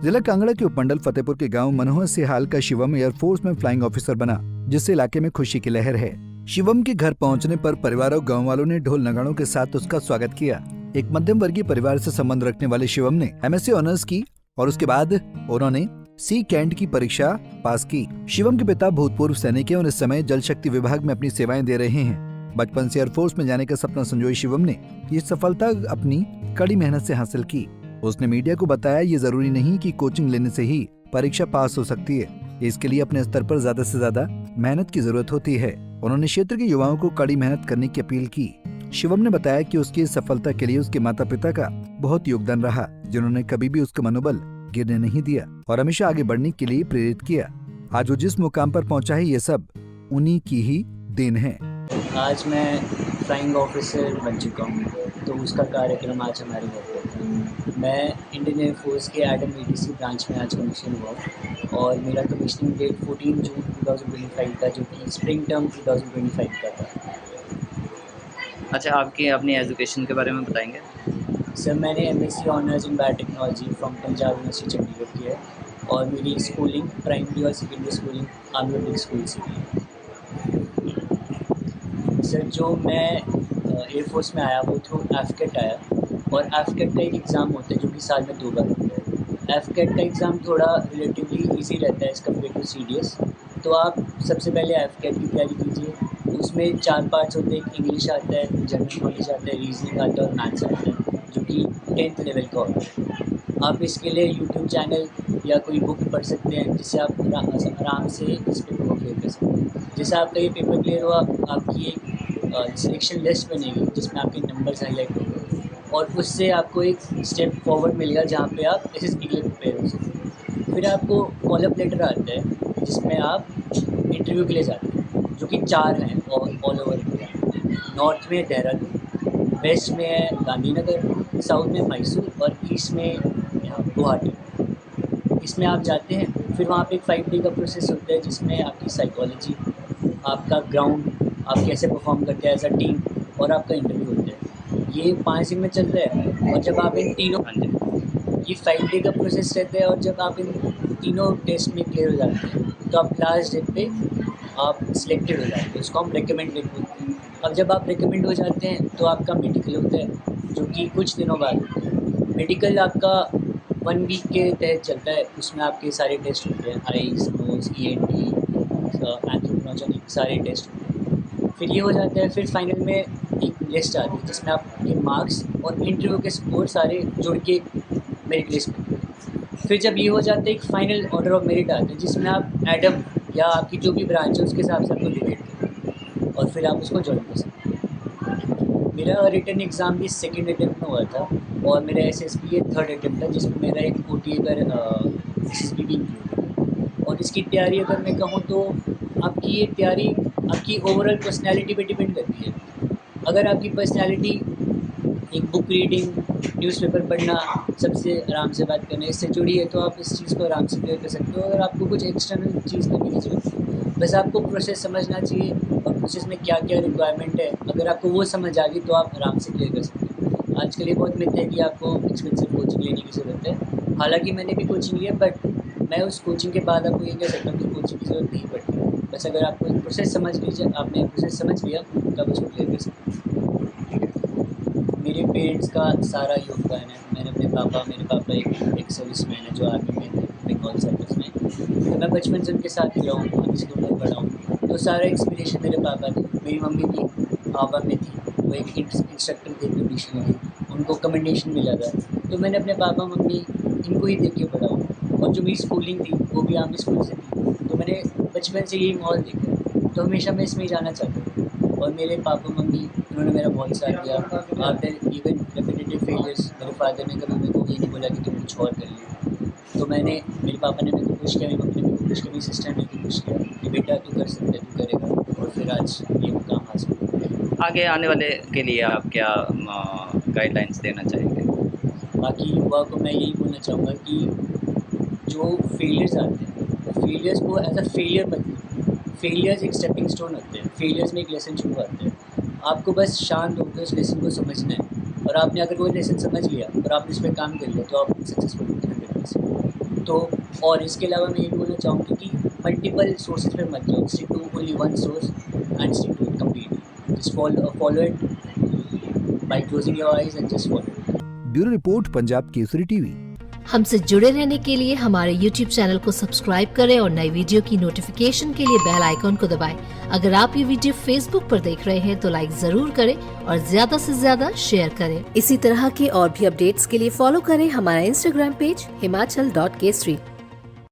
जिला कांगड़ा के उपमंडल फतेहपुर के गांव मनोहर सिहाल का शिवम एयरफोर्स में फ्लाइंग ऑफिसर बना, जिससे इलाके में खुशी की लहर है। शिवम के घर पहुंचने पर परिवार और गांव वालों ने ढोल नगाड़ों के साथ उसका स्वागत किया। एक मध्यम वर्गीय परिवार से संबंध रखने वाले शिवम ने MSc ऑनर्स की और उसके बाद उन्होंने सी कैंट की परीक्षा पास की। शिवम के पिता भूतपूर्व सैनिक हैं और इस समय जल शक्ति विभाग में अपनी सेवाएं दे रहे हैं। बचपन से एयरफोर्स में जाने का सपना संजोए शिवम ने ये सफलता अपनी कड़ी मेहनत से हासिल की। उसने मीडिया को बताया ये जरूरी नहीं कि कोचिंग लेने से ही परीक्षा पास हो सकती है, इसके लिए अपने स्तर पर ज्यादा से ज्यादा मेहनत की जरूरत होती है। उन्होंने क्षेत्र के युवाओं को कड़ी मेहनत करने की अपील की। शिवम ने बताया कि उसकी सफलता के लिए उसके माता पिता का बहुत योगदान रहा, जिन्होंने कभी भी उसका मनोबल गिरने नहीं दिया और हमेशा आगे बढ़ने के लिए प्रेरित किया। आज वो जिस मुकाम पर पहुंचा है ये सब उन्हीं की ही देन है। आज मैं फ्लाइंग ऑफिसर बन चुका हूँ, तो उसका कार्यक्रम आज हमारे घर पे था। मैं इंडियन एयरफोर्स के एडम ATC ब्रांच में आज कमीशन हुआ और मेरा कमीशनिंग डेट 14 जून 2025 का, जो कि स्प्रिंग टर्म 2025 का था। अच्छा, आपकी अपनी एजुकेशन के बारे में बताएंगे? सर, मैंने MSc honours in biotechnology from Punjab university Chandigarh की है और मेरी स्कूलिंग प्राइमरी और secondary schooling army public school से की है। सर, जो मैं एयरफोर्स में आया वो थ्रू AFCAT आया और AFCAT का एक एग्ज़ाम होता है जो कि साल में 2 बार होता है। AFCAT का एग्ज़ाम थोड़ा रिलेटिवली ईजी रहता है एज़ कम्पेयर टू CDS। तो आप सबसे पहले AFCAT की तैयारी कीजिए। उसमें 4 पार्ट्स होते हैं, एक इंग्लिश आता है, जनरल नॉलेज आता है, रीजनिंग आता है और मैथ्स आता है, जो कि 10th लेवल का होता है। आप इसके लिए यूट्यूब चैनल या कोई बुक पढ़ सकते हैं, जिससे आप आराम से इस पेपर को क्लियर कर सकते हैं। जैसे आपका ये पेपर क्लियर हुआ, आपकी एक सिलेक्शन लिस्ट बनेगी जिसमें आपके नंबर्स हाईलाइट होंगे और उससे आपको एक स्टेप फॉरवर्ड मिलेगा जहाँ पे आप SSB के लिए प्रिपेयर हो सकते। फिर आपको कॉल अप लेटर आता है जिसमें आप इंटरव्यू के लिए जाते हैं, जो कि 4 हैं ऑल ओवर इंडिया। नॉर्थ में देहरादून, वेस्ट में है गांधीनगर, साउथ में मैसूर और ईस्ट में यहाँ गुवाहाटी। इसमें आप जाते हैं, फिर वहाँ पे एक 5 डे का प्रोसेस होता है जिसमें आपकी साइकोलॉजी, आपका ग्राउंड, आप कैसे परफॉर्म करते हैं एज अ टीम और आपका इंटरव्यू होता है। ये 5 दिन में चलता है और जब आप इन तीनों ये 5 डे का प्रोसेस रहता है और जब आप इन तीनों टेस्ट में क्लियर हो जाते हैं तो आप लास्ट डे पे आप सिलेक्टेड हो जाते हैं, उसको हम रिकमेंडेड बोलते हैं। अब जब आप रिकमेंड हो जाते हैं तो आपका मेडिकल होता है, जो कि कुछ दिनों बाद होता है। मेडिकल आपका 1 वीक के तहत चलता है, उसमें आपके सारे टेस्ट होते हैं, आईज, नोज़, ENT, एंथ्रोपोलॉजिक सारे टेस्ट होते हैं। फिर ये हो जाता है, फिर फाइनल में एक लिस्ट आती है जिसमें आपके मार्क्स और इंटरव्यू के स्कोर सारे जुड़ के मेरिट लिस्ट में। फिर जब ये हो जाता है, एक फाइनल ऑर्डर ऑफ मेरिट आता है जिसमें आप एडम या आपकी जो भी ब्रांच है उसके हिसाब से आपको डिवाइड करते हैं और फिर आप उसको ज्वाइन कर सकते हैं। मेरा रिटन एग्ज़ाम भी 2nd अटेम्प्ट में हुआ था और मेरा SSB ये 3rd अटेम्प्ट था, जिसमें मेरा एक OTA पर SSB भी इंक्लूड है। और इसकी तैयारी अगर मैं कहूँ तो आपकी ये तैयारी आपकी ओवरऑल पर्सनैलिटी पे डिपेंड करती है। अगर आपकी पर्सनैलिटी एक बुक रीडिंग, न्यूज़पेपर पढ़ना, सबसे आराम से बात करना, इससे जुड़ी है तो आप इस चीज़ को आराम से क्लियर कर सकते हो। अगर आपको कुछ एक्सटर्नल चीज़ करने की ज़रूरत है, बस आपको प्रोसेस समझना चाहिए और प्रोसेस में क्या क्या रिक्वायरमेंट है, अगर आपको वो समझ आ गई तो आप आराम से क्लियर कर सकते हैं। आजकल ये बहुत मिथ है कि आपको एक्सपेंसिव कोचिंग लेने की ज़रूरत है। हालाँकि मैंने भी कोचिंग लिया, बट मैं उस कोचिंग के बाद आपको ये कह सकता हूँ कि कोचिंग की ज़रूरत नहीं पड़ती। बस अगर आपको एक प्रोसेस समझ लीजिए, आपने प्रोसेस समझ लिया तो आप उसको क्लियर कर सकते हैं। मेरे पेरेंट्स का सारा योगदान है। मेरे पापा एक सर्विसमैन है जो आर्मी में थे, बंगाल सर्विस में। तो मैं बचपन से उनके साथ ही रहा हूँ, अभी स्कूल में पढ़ा हूँ, तो सारा इंस्पिरेशन मेरे पापा थे। मेरी मम्मी भी आर्मी में थी, वो एक इंस्ट्रक्टर थे कंडीशन की, उनको कमेंडेशन मिला था। तो मैंने अपने पापा मम्मी इनको ही देख के पढ़ा हूँ और जो मेरी स्कूलिंग थी वो भी आर्मी स्कूल से थी, तो मैंने बचपन से यही माहौल देखा, तो हमेशा मैं इसमें ही जाना चाहता था। और मेरे पापा मम्मी उन्होंने मेरा बहुत साथ दिया। आफ्टर इवन रेपिटेटिव फेलियर्स, मेरे फादर ने कभी मेरे को ये नहीं बोला कि तुम कुछ और कर ले। तो मेरे पापा ने मेरे को पुश किया, मेरी मम्मी ने मेरे को पुश किया, मेरी सिस्टर ने भी पुश किया कि बेटा तू कर सकता है, तू करेगा, और फिर आज ये मुकाम हासिल हुआ। आगे आने वाले के लिए आप क्या गाइडलाइंस देना चाहेंगे? बाकी युवा को मैं यही बोलना चाहूँगा कि जो फेलियर्स आते हैं, फेलियर्स को एज अ फेलियर मत लीजिए। फेलियर्स एक स्टेपिंग स्टोन होते हैं, फेलियर्स में एक लेसन छुपाते हैं। आपको बस शांत होकर उस लेसन को समझना है और आपने अगर वो लेसन समझ लिया और आपने उस पर काम कर लिया तो आप सक्सेसफुल होते हैं। तो और इसके अलावा मैं ये बोलना चाहूँगी कि मल्टीपल सोर्सेज पे मत जाओ, stick to only one source and stick to it completely, just follow it by closing your eyes and just follow it. Bureau report, Punjab Kesari TV. हमसे जुड़े रहने के लिए हमारे YouTube चैनल को सब्सक्राइब करें और नई वीडियो की नोटिफिकेशन के लिए बेल आइकॉन को दबाएं। अगर आप ये वीडियो Facebook पर देख रहे हैं तो लाइक जरूर करें और ज्यादा से ज्यादा शेयर करें। इसी तरह के और भी अपडेट्स के लिए फॉलो करें हमारा Instagram पेज himachal.kesri।